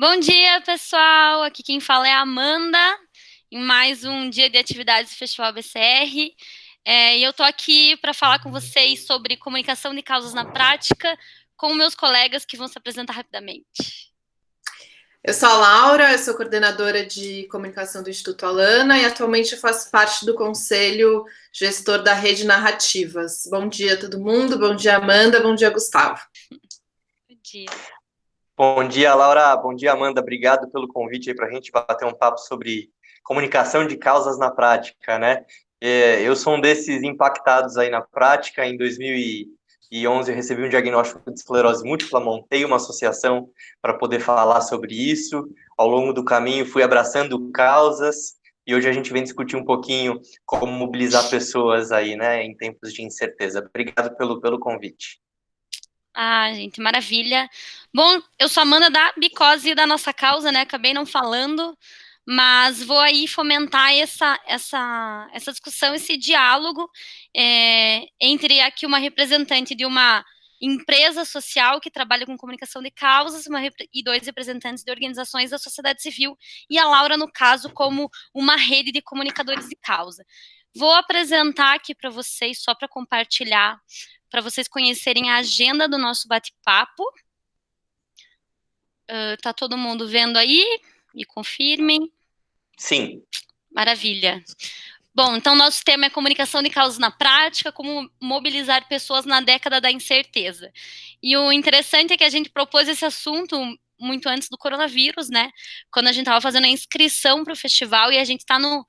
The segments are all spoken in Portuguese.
Bom dia, pessoal! Aqui quem fala é a Amanda, em mais um dia de atividades do Festival BCR. E eu estou aqui para falar com vocês sobre comunicação de causas na prática, com meus colegas que vão se apresentar rapidamente. Eu sou a Laura, eu sou coordenadora de comunicação do Instituto Alana e atualmente faço parte do conselho gestor da Rede Narrativas. Bom dia, todo mundo. Bom dia, Amanda. Bom dia, Gustavo. Bom dia. Bom dia, Laura. Bom dia, Amanda. Obrigado pelo convite aí para a gente bater um papo sobre comunicação de causas na prática, né? Eu sou um desses impactados aí na prática. Em 2011, eu recebi um diagnóstico de esclerose múltipla, montei uma associação para poder falar sobre isso. Ao longo do caminho, fui abraçando causas e hoje a gente vem discutir um pouquinho como mobilizar pessoas aí, né, em tempos de incerteza. Obrigado pelo convite. Gente, maravilha. Bom, eu sou a Amanda da Bicose da nossa causa, né? Acabei não falando, mas vou aí fomentar essa discussão, esse diálogo entre aqui uma representante de uma empresa social que trabalha com comunicação de causas e dois representantes de organizações da sociedade civil e a Laura, no caso, como uma rede de comunicadores de causa. Vou apresentar aqui para vocês, só para compartilhar, para vocês conhecerem a agenda do nosso bate-papo. Tá todo mundo vendo aí? Me confirmem. Sim. Maravilha. Bom, então nosso tema é comunicação de causas na prática, como mobilizar pessoas na década da incerteza. E o interessante é que a gente propôs esse assunto muito antes do coronavírus, né? Quando a gente estava fazendo a inscrição para o festival e a gente está no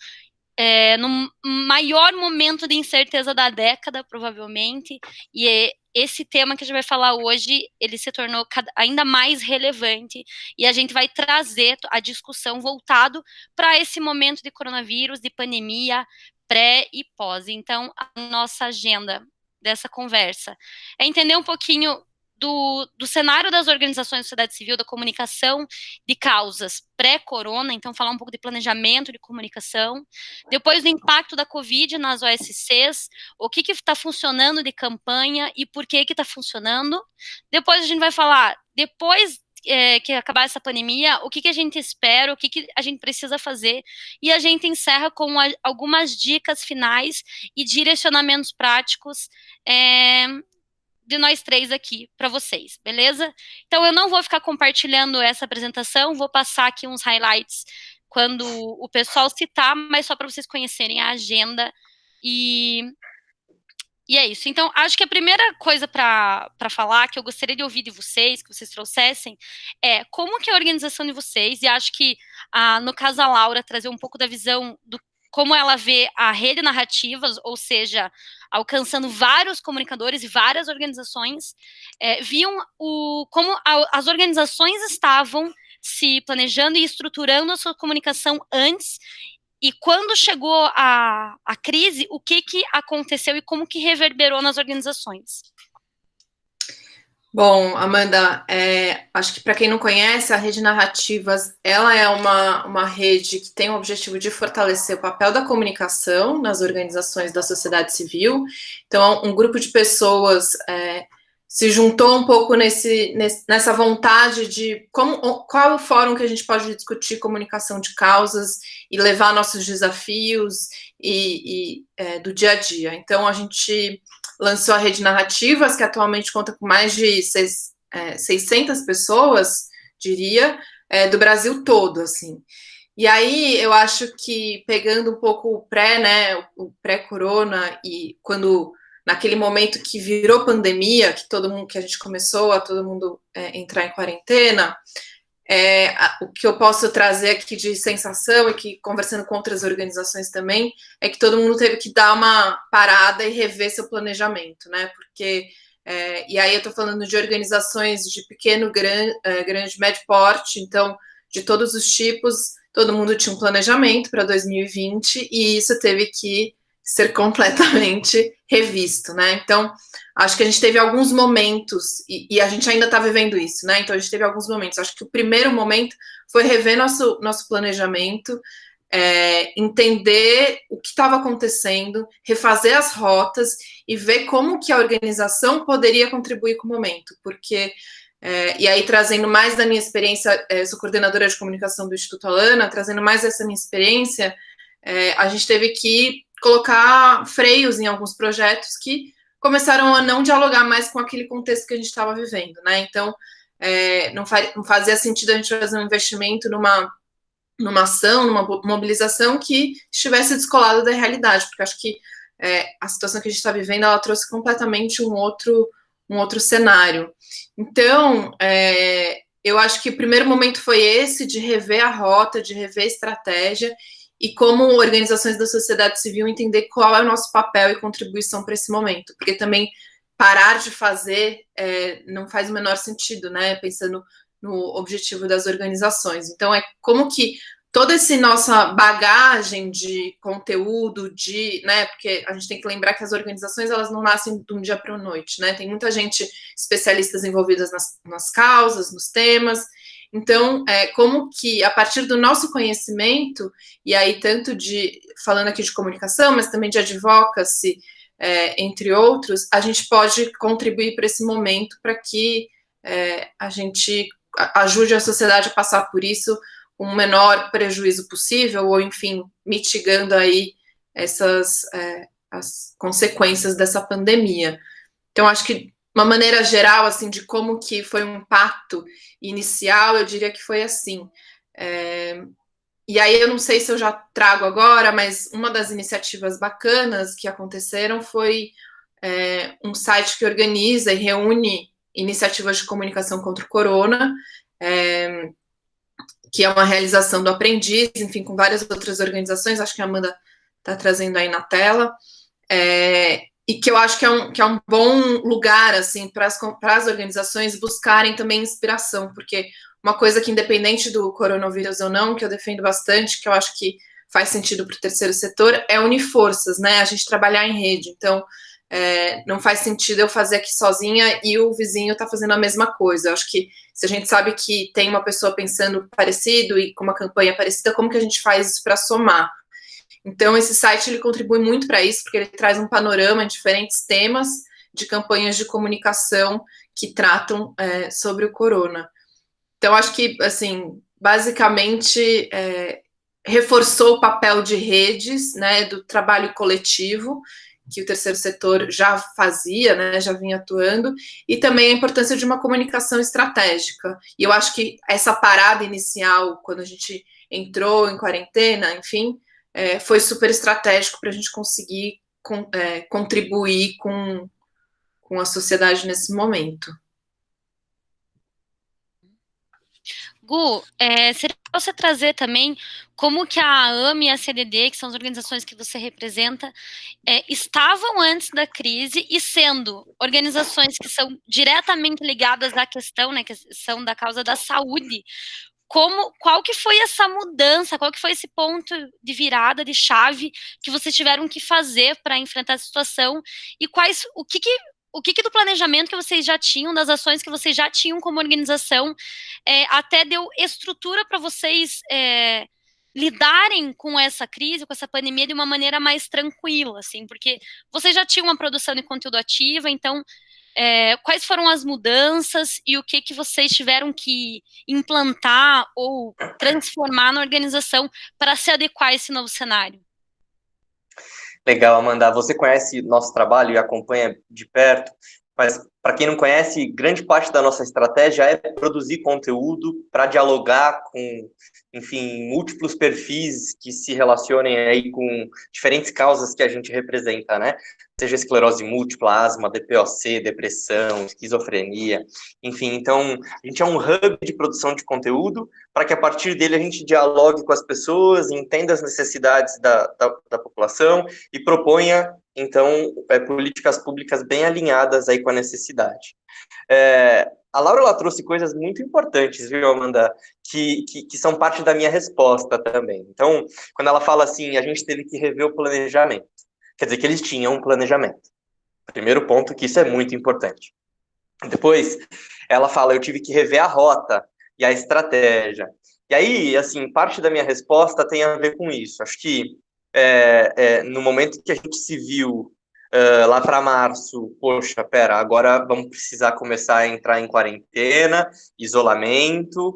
maior momento de incerteza da década, provavelmente, e esse tema que a gente vai falar hoje, ele se tornou ainda mais relevante, e a gente vai trazer a discussão voltado para esse momento de coronavírus, de pandemia, pré e pós. Então, a nossa agenda dessa conversa é entender um pouquinho do cenário das organizações da sociedade civil, da comunicação de causas pré-corona, então falar um pouco de planejamento de comunicação, depois do impacto da Covid nas OSCs, o que está funcionando de campanha e por que está funcionando. Depois a gente vai falar, depois que acabar essa pandemia, o que a gente espera, o que a gente precisa fazer, e a gente encerra com algumas dicas finais e direcionamentos práticos de nós três aqui para vocês, beleza? Então eu não vou ficar compartilhando essa apresentação, vou passar aqui uns highlights quando o pessoal citar, mas só para vocês conhecerem a agenda e é isso. Então, acho que a primeira coisa para falar, que eu gostaria de ouvir de vocês, que vocês trouxessem, é como que é a organização de vocês, e acho que, no caso a Laura, trazer um pouco da visão do como ela vê a rede narrativas, ou seja, alcançando vários comunicadores e várias organizações, viam como as organizações estavam se planejando e estruturando a sua comunicação antes, e quando chegou a crise, o que aconteceu e como que reverberou nas organizações? Bom, Amanda, acho que para quem não conhece, a Rede Narrativas, ela é uma rede que tem o objetivo de fortalecer o papel da comunicação nas organizações da sociedade civil. Então, um grupo de pessoas se juntou um pouco nessa vontade de qual é o fórum que a gente pode discutir comunicação de causas e levar nossos desafios do dia a dia. Então, a gente lançou a Rede Narrativas, que atualmente conta com mais de 600 pessoas, diria, do Brasil todo, assim. E aí, eu acho que, pegando um pouco o pré-corona, e naquele momento que virou pandemia, que a gente começou a todo mundo entrar em quarentena, o que eu posso trazer aqui de sensação e que, conversando com outras organizações também, é que todo mundo teve que dar uma parada e rever seu planejamento, né? Porque, e aí eu estou falando de organizações de pequeno, grande, médio porte, então, de todos os tipos, todo mundo tinha um planejamento para 2020 e isso teve que ser completamente revisto, né? Então, acho que a gente teve alguns momentos, e a gente ainda está vivendo isso, né? Então, a gente teve alguns momentos. Acho que o primeiro momento foi rever nosso planejamento, entender o que estava acontecendo, refazer as rotas e ver como que a organização poderia contribuir com o momento, porque E aí, trazendo mais da minha experiência, sou coordenadora de comunicação do Instituto Alana, trazendo mais dessa minha experiência, a gente teve que colocar freios em alguns projetos que começaram a não dialogar mais com aquele contexto que a gente estava vivendo, né? Então, não fazia sentido a gente fazer um investimento numa ação, numa mobilização que estivesse descolada da realidade, porque acho que a situação que a gente está vivendo, ela trouxe completamente um outro cenário. Então, eu acho que o primeiro momento foi esse, de rever a rota, de rever a estratégia, e como organizações da sociedade civil entender qual é o nosso papel e contribuição para esse momento, porque também parar de fazer não faz o menor sentido, né, pensando no objetivo das organizações. Então, como que toda essa nossa bagagem de conteúdo, né, porque a gente tem que lembrar que as organizações, elas não nascem de um dia para a noite, né, tem muita gente, especialistas envolvidas nas causas, nos temas. Então, como que, a partir do nosso conhecimento, e aí tanto falando aqui de comunicação, mas também de advocacy, entre outros, a gente pode contribuir para esse momento, para que a gente ajude a sociedade a passar por isso com o menor prejuízo possível, ou, enfim, mitigando aí as consequências dessa pandemia. Então, acho que uma maneira geral, assim, de como que foi um impacto inicial, eu diria que foi assim. E aí, eu não sei se eu já trago agora, mas uma das iniciativas bacanas que aconteceram foi um site que organiza e reúne iniciativas de comunicação contra o corona, que é uma realização do Aprendiz, enfim, com várias outras organizações, acho que a Amanda está trazendo aí na tela, e que eu acho que é um bom lugar, assim, para as organizações buscarem também inspiração, porque uma coisa que, independente do coronavírus ou não, que eu defendo bastante, que eu acho que faz sentido para o terceiro setor, é unir forças, né, a gente trabalhar em rede. Então, não faz sentido eu fazer aqui sozinha e o vizinho está fazendo a mesma coisa. Eu acho que se a gente sabe que tem uma pessoa pensando parecido e com uma campanha parecida, como que a gente faz isso para somar? Então, esse site, ele contribui muito para isso, porque ele traz um panorama de diferentes temas de campanhas de comunicação que tratam sobre o corona. Então, acho que, assim, basicamente, reforçou o papel de redes, né, do trabalho coletivo, que o terceiro setor já fazia, né, já vinha atuando, e também a importância de uma comunicação estratégica. E eu acho que essa parada inicial, quando a gente entrou em quarentena, enfim, foi super estratégico para a gente conseguir contribuir com a sociedade nesse momento. Gu, seria você trazer também como que a AME e a CDD, que são as organizações que você representa, estavam antes da crise e sendo organizações que são diretamente ligadas à questão, né, que são da causa da saúde, qual que foi essa mudança, qual que foi esse ponto de virada, de chave que vocês tiveram que fazer para enfrentar essa situação e o que do planejamento que vocês já tinham, das ações que vocês já tinham como organização, até deu estrutura para vocês lidarem com essa crise, com essa pandemia de uma maneira mais tranquila, assim, porque vocês já tinham uma produção de conteúdo ativa, então quais foram as mudanças e o que vocês tiveram que implantar ou transformar na organização para se adequar a esse novo cenário? Legal, Amanda. Você conhece nosso trabalho e acompanha de perto, mas para quem não conhece, grande parte da nossa estratégia é produzir conteúdo para dialogar com, enfim, múltiplos perfis que se relacionem aí com diferentes causas que a gente representa, né? Seja esclerose múltipla, asma, DPOC, depressão, esquizofrenia, enfim. Então, a gente é um hub de produção de conteúdo para que a partir dele a gente dialogue com as pessoas, entenda as necessidades da população e proponha, então, políticas públicas bem alinhadas aí com a necessidade. A Laura, ela trouxe coisas muito importantes, viu, Amanda, que são parte da minha resposta também. Então, quando ela fala assim, a gente teve que rever o planejamento, quer dizer que eles tinham um planejamento. Primeiro ponto, que isso é muito importante. Depois, ela fala, eu tive que rever a rota e a estratégia. E aí, assim, parte da minha resposta tem a ver com isso. Acho que no momento que a gente se viu lá para março, poxa, pera, agora vamos precisar começar a entrar em quarentena, isolamento,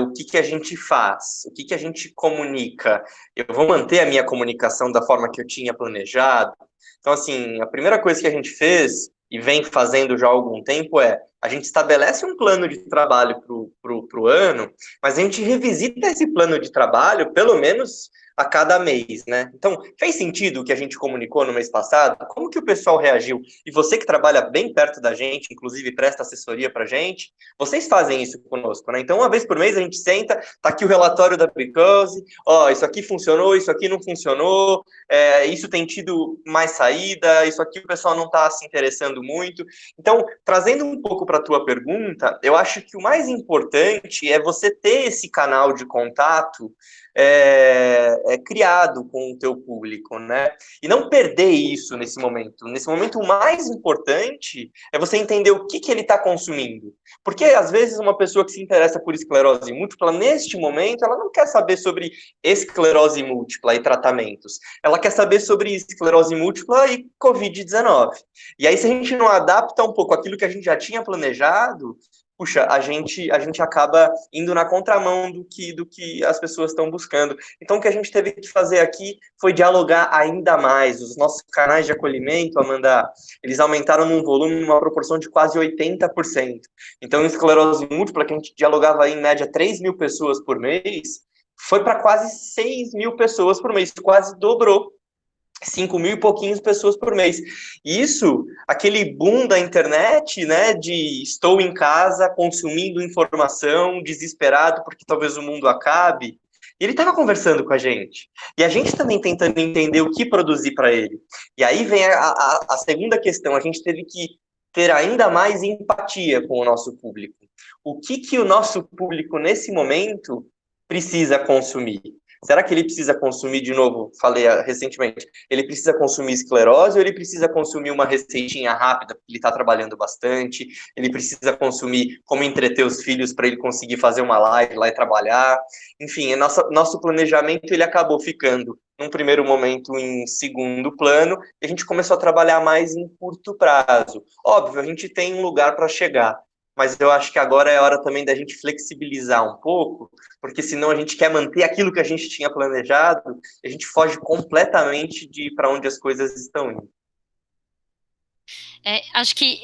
o que a gente faz? O que a gente comunica? Eu vou manter a minha comunicação da forma que eu tinha planejado? Então, assim, a primeira coisa que a gente fez, e vem fazendo já há algum tempo, é a gente estabelece um plano de trabalho para o ano, mas a gente revisita esse plano de trabalho pelo menos a cada mês, né? Então, fez sentido o que a gente comunicou no mês passado? Como que o pessoal reagiu? E você que trabalha bem perto da gente, inclusive presta assessoria para a gente, vocês fazem isso conosco, né? Então, uma vez por mês a gente senta, tá aqui o relatório da Precose, ó, isso aqui funcionou, isso aqui não funcionou, isso tem tido mais saída, isso aqui o pessoal não está se interessando muito. Então, trazendo um pouco para a tua pergunta, eu acho que o mais importante é você ter esse canal de contato criado com o teu público, né? E não perder isso nesse momento. Nesse momento, o mais importante é você entender o que ele está consumindo. Porque, às vezes, uma pessoa que se interessa por esclerose múltipla, neste momento, ela não quer saber sobre esclerose múltipla e tratamentos. Ela quer saber sobre esclerose múltipla e Covid-19. E aí, se a gente não adapta um pouco aquilo que a gente já tinha planejado, puxa, a gente acaba indo na contramão do que as pessoas estão buscando. Então, o que a gente teve que fazer aqui foi dialogar ainda mais. Os nossos canais de acolhimento, Amanda, eles aumentaram num volume, numa proporção de quase 80%. Então, em esclerose múltipla, que a gente dialogava aí, em média 3 mil pessoas por mês, foi para quase 6 mil pessoas por mês, quase dobrou. 5 mil e pouquinhos pessoas por mês. Isso, aquele boom da internet, né, de estou em casa consumindo informação, desesperado porque talvez o mundo acabe, ele estava conversando com a gente. E a gente também tentando entender o que produzir para ele. E aí vem a segunda questão, a gente teve que ter ainda mais empatia com o nosso público. O que o nosso público, nesse momento, precisa consumir? Será que ele precisa consumir, de novo, falei recentemente, ele precisa consumir esclerose ou ele precisa consumir uma receitinha rápida, porque ele está trabalhando bastante, ele precisa consumir como entreter os filhos para ele conseguir fazer uma live lá e trabalhar? Enfim, nosso planejamento ele acabou ficando, num primeiro momento, em segundo plano, e a gente começou a trabalhar mais em curto prazo. Óbvio, a gente tem um lugar para chegar, mas eu acho que agora é hora também da gente flexibilizar um pouco, porque senão a gente quer manter aquilo que a gente tinha planejado, e a gente foge completamente de para onde as coisas estão indo. Acho que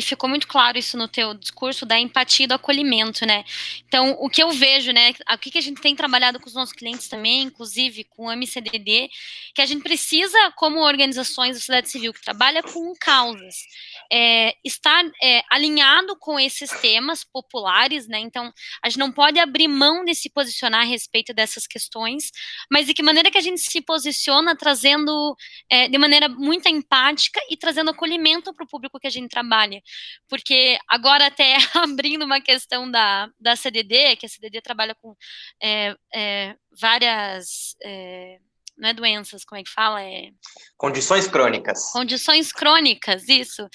ficou muito claro isso no teu discurso da empatia e do acolhimento, né? Então, o que eu vejo, né, o que a gente tem trabalhado com os nossos clientes também, inclusive com o AMCDD, que a gente precisa, como organizações da sociedade civil que trabalha com causas, estar alinhado com esses temas populares, né? Então, a gente não pode abrir mão de se posicionar a respeito dessas questões, mas de que maneira que a gente se posiciona trazendo de maneira muito empática e trazendo acolhimento para o público que a gente trabalha, porque agora até abrindo uma questão da CDD, que a CDD trabalha com várias, não é doenças, como é que fala? Condições crônicas. Condições crônicas, isso.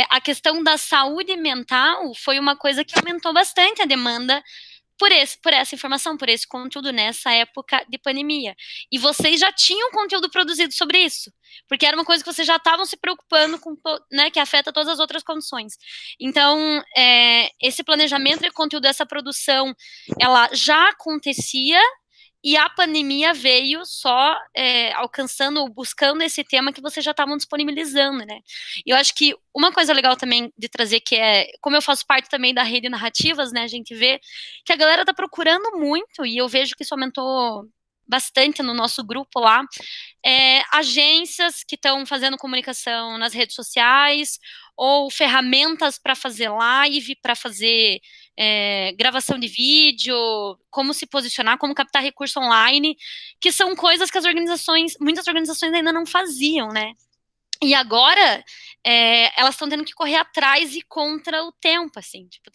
A questão da saúde mental foi uma coisa que aumentou bastante a demanda por essa informação, por esse conteúdo nessa época de pandemia. E vocês já tinham conteúdo produzido sobre isso, porque era uma coisa que vocês já estavam se preocupando com, né, que afeta todas as outras condições. Então, esse planejamento de conteúdo, essa produção, ela já acontecia, e a pandemia veio só alcançando ou buscando esse tema que vocês já estavam disponibilizando, né? E eu acho que uma coisa legal também de trazer, que como eu faço parte também da rede Narrativas, né, a gente vê que a galera tá procurando muito, e eu vejo que isso aumentou bastante no nosso grupo lá, agências que estão fazendo comunicação nas redes sociais, ou ferramentas para fazer live, para fazer gravação de vídeo, como se posicionar, como captar recurso online, que são coisas que muitas organizações ainda não faziam, né? E agora, elas estão tendo que correr atrás e contra o tempo, assim, tipo,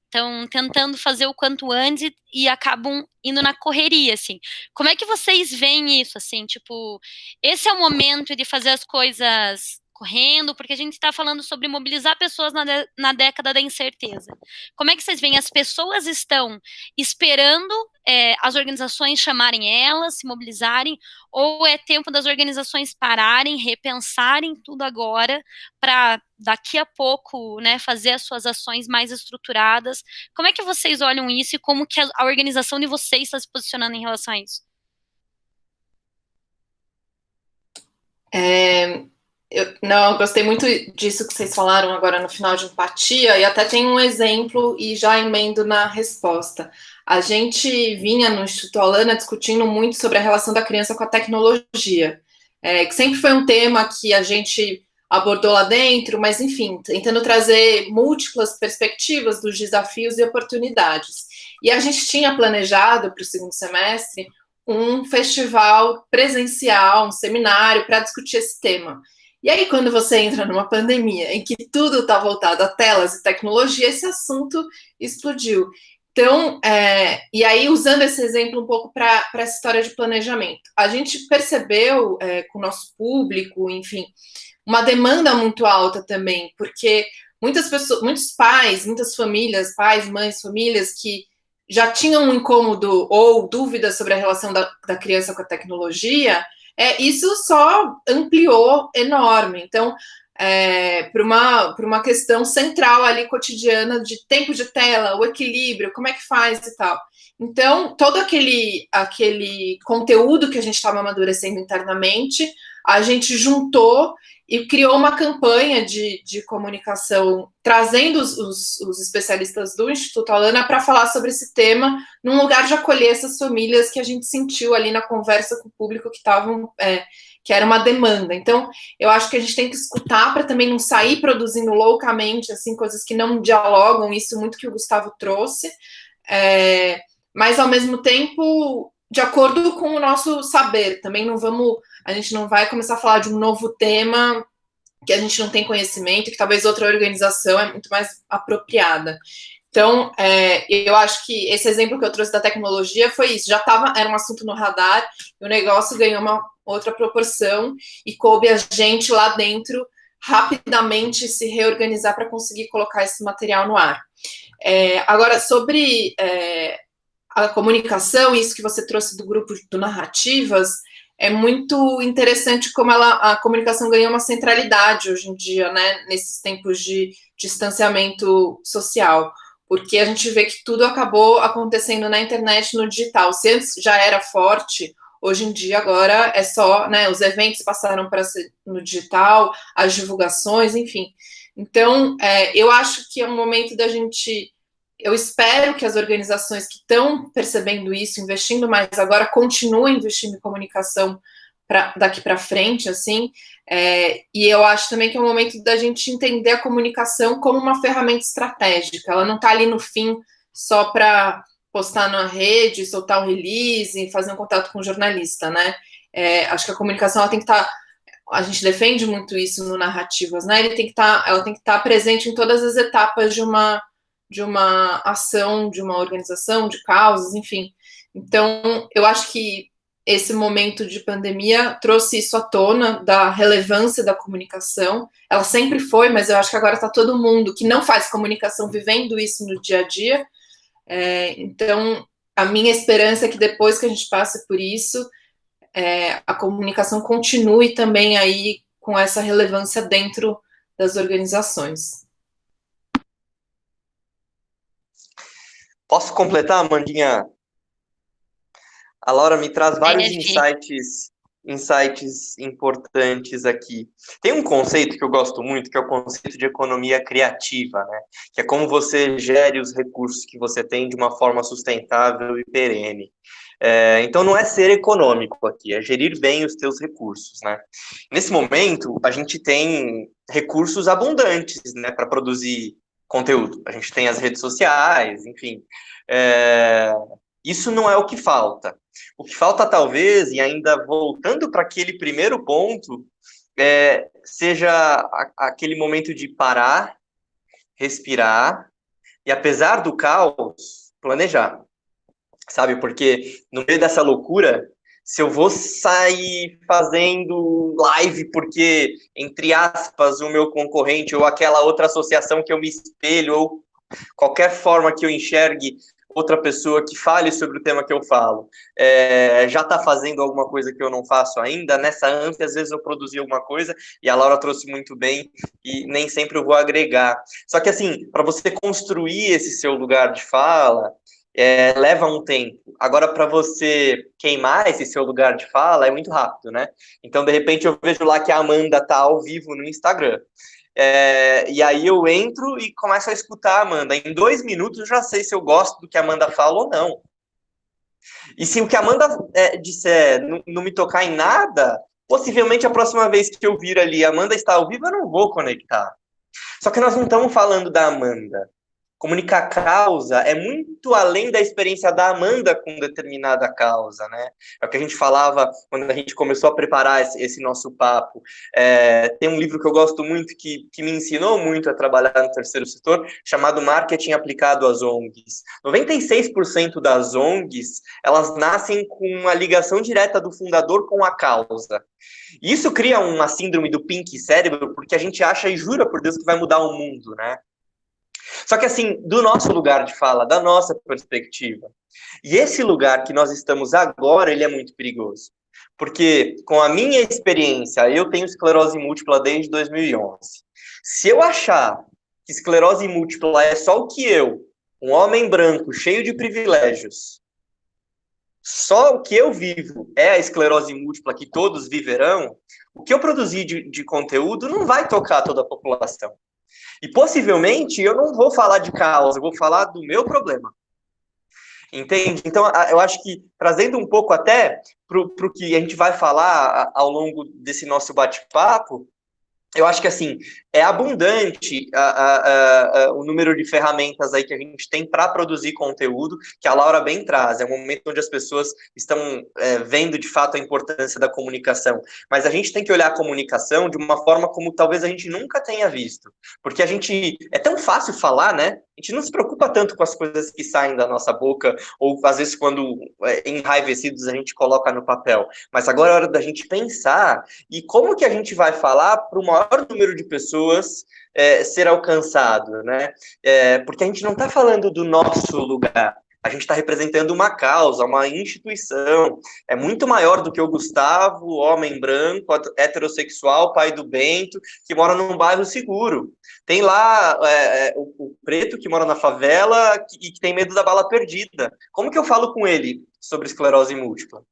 estão tentando fazer o quanto antes e acabam indo na correria, assim. Como é que vocês veem isso, assim, tipo, esse é o momento de fazer as coisas correndo, porque a gente está falando sobre mobilizar pessoas na década da incerteza. Como é que vocês veem? As pessoas estão esperando as organizações chamarem elas, se mobilizarem, ou é tempo das organizações pararem, repensarem tudo agora, para daqui a pouco, né, fazer as suas ações mais estruturadas? Como é que vocês olham isso e como que a organização de vocês está se posicionando em relação a isso? Eu gostei muito disso que vocês falaram agora no final de empatia, e até tem um exemplo e já emendo na resposta. A gente vinha no Instituto Alana discutindo muito sobre a relação da criança com a tecnologia, que sempre foi um tema que a gente abordou lá dentro, mas enfim, tentando trazer múltiplas perspectivas dos desafios e oportunidades. E a gente tinha planejado para o segundo semestre um festival presencial, um seminário para discutir esse tema. E aí, quando você entra numa pandemia em que tudo está voltado a telas e tecnologia, esse assunto explodiu. Então, e aí, usando esse exemplo um pouco para essa história de planejamento, a gente percebeu com o nosso público, enfim, uma demanda muito alta também, porque muitas pessoas, muitos pais, muitas famílias, pais, mães, famílias que já tinham um incômodo ou dúvidas sobre a relação da criança com a tecnologia, isso só ampliou enorme. Então, para uma questão central ali cotidiana de tempo de tela, o equilíbrio, como é que faz e tal. Então, todo aquele conteúdo que a gente estava amadurecendo internamente, a gente juntou e criou uma campanha de comunicação, trazendo os especialistas do Instituto Alana para falar sobre esse tema, num lugar de acolher essas famílias que a gente sentiu ali na conversa com o público que era uma demanda. Então, eu acho que a gente tem que escutar para também não sair produzindo loucamente, assim, coisas que não dialogam, isso muito que o Gustavo trouxe, mas, ao mesmo tempo, de acordo com o nosso saber. Também a gente não vai começar a falar de um novo tema que a gente não tem conhecimento, que talvez outra organização é muito mais apropriada. Então, eu acho que esse exemplo que eu trouxe da tecnologia foi isso, era um assunto no radar, e o negócio ganhou uma outra proporção, e coube a gente lá dentro rapidamente se reorganizar para conseguir colocar esse material no ar. Agora, sobre a comunicação, isso que você trouxe do grupo do Narrativas, é muito interessante como a comunicação ganhou uma centralidade hoje em dia, né, nesses tempos de distanciamento social, porque a gente vê que tudo acabou acontecendo na internet, no digital. Se antes já era forte, hoje em dia agora é só, né, os eventos passaram para ser no digital, as divulgações, enfim. Então, eu acho que é um momento da gente... Eu espero que as organizações que estão percebendo isso, investindo mais agora, continuem investindo em comunicação daqui para frente, assim, e eu acho também que é o momento da gente entender a comunicação como uma ferramenta estratégica. Ela não está ali no fim só para postar na rede, soltar um release, fazer um contato com o jornalista, né? Acho que a comunicação ela tem que estar... A gente defende muito isso no Narrativas, né? Ela tem que estar presente em todas as etapas de uma ação, de uma organização, de causas, enfim. Então, eu acho que esse momento de pandemia trouxe isso à tona, da relevância da comunicação. Ela sempre foi, mas eu acho que agora está todo mundo que não faz comunicação vivendo isso no dia a dia. Então, a minha esperança é que depois que a gente passe por isso, a comunicação continue também aí com essa relevância dentro das organizações. Posso completar, Amandinha? A Laura me traz vários insights importantes aqui. Tem um conceito que eu gosto muito, que é o conceito de economia criativa, né? Que é como você gere os recursos que você tem de uma forma sustentável e perene. Então, não é ser econômico aqui, é gerir bem os teus recursos, né? Nesse momento, a gente tem recursos abundantes, né, para produzir conteúdo. A gente tem as redes sociais, enfim. Isso não é o que falta. O que falta, talvez, e ainda voltando para aquele primeiro ponto, seja aquele momento de parar, respirar, e apesar do caos, planejar. Sabe, porque no meio dessa loucura, se eu vou sair fazendo live porque, entre aspas, o meu concorrente ou aquela outra associação que eu me espelho, ou qualquer forma que eu enxergue outra pessoa que fale sobre o tema que eu falo, já está fazendo alguma coisa que eu não faço ainda, nessa ânsia, às vezes eu produzi alguma coisa, e a Laura trouxe muito bem, e nem sempre eu vou agregar. Só que, assim, para você construir esse seu lugar de fala, leva um tempo. Agora, para você queimar esse seu lugar de fala, é muito rápido, né? Então, de repente, eu vejo lá que a Amanda tá ao vivo no Instagram. E aí eu entro e começo a escutar a Amanda. Em 2 minutos eu já sei se eu gosto do que a Amanda fala ou não. E se o que a Amanda disser não me tocar em nada, possivelmente a próxima vez que eu vir ali, a Amanda está ao vivo, eu não vou conectar. Só que nós não estamos falando da Amanda. Comunicar causa é muito além da experiência da Amanda com determinada causa, né? É o que a gente falava quando a gente começou a preparar esse nosso papo. Tem um livro que eu gosto muito, que me ensinou muito a trabalhar no terceiro setor, chamado Marketing Aplicado às ONGs. 96% das ONGs, elas nascem com uma ligação direta do fundador com a causa. E isso cria uma síndrome do pink cérebro, porque a gente acha e jura por Deus que vai mudar o mundo, né? Só que, assim, do nosso lugar de fala, da nossa perspectiva, e esse lugar que nós estamos agora, ele é muito perigoso. Porque, com a minha experiência, eu tenho esclerose múltipla desde 2011. Se eu achar que esclerose múltipla é só o que eu, um homem branco, cheio de privilégios, só o que eu vivo é a esclerose múltipla que todos viverão, o que eu produzir de conteúdo não vai tocar toda a população. E possivelmente eu não vou falar de causa, eu vou falar do meu problema. Entende? Então, eu acho que, trazendo um pouco até para o que a gente vai falar ao longo desse nosso bate-papo, eu acho que, assim, é abundante o número de ferramentas aí que a gente tem para produzir conteúdo, que a Laura bem traz. É um momento onde as pessoas estão vendo, de fato, a importância da comunicação. Mas a gente tem que olhar a comunicação de uma forma como talvez a gente nunca tenha visto. Porque a gente... É tão fácil falar, né? A gente não se preocupa tanto com as coisas que saem da nossa boca, ou, às vezes, quando enraivecidos, a gente coloca no papel. Mas agora é hora da gente pensar e como que a gente vai falar para o maior número de pessoas ser alcançado, né? Porque a gente não está falando do nosso lugar, a gente está representando uma causa, uma instituição, é muito maior do que o Gustavo, homem branco, heterossexual, pai do Bento, que mora num bairro seguro. Tem lá o preto que mora na favela e que tem medo da bala perdida. Como que eu falo com ele sobre esclerose múltipla?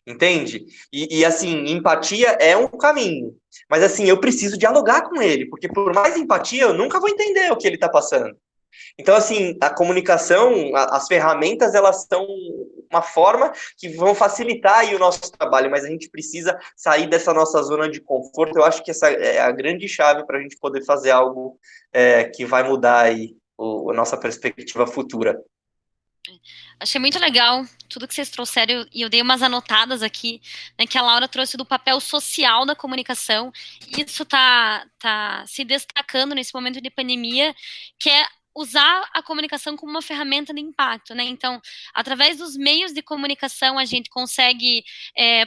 Entende? E, assim, empatia é um caminho. Mas, assim, eu preciso dialogar com ele, porque por mais empatia, eu nunca vou entender o que ele está passando. Então, assim, a comunicação, as ferramentas, elas são uma forma que vão facilitar aí o nosso trabalho, mas a gente precisa sair dessa nossa zona de conforto. Eu acho que essa é a grande chave para a gente poder fazer algo que vai mudar aí a nossa perspectiva futura. Achei muito legal tudo que vocês trouxeram, e eu dei umas anotadas aqui, né, que a Laura trouxe do papel social da comunicação, e isso tá se destacando nesse momento de pandemia, que é usar a comunicação como uma ferramenta de impacto, né? Então, através dos meios de comunicação, a gente consegue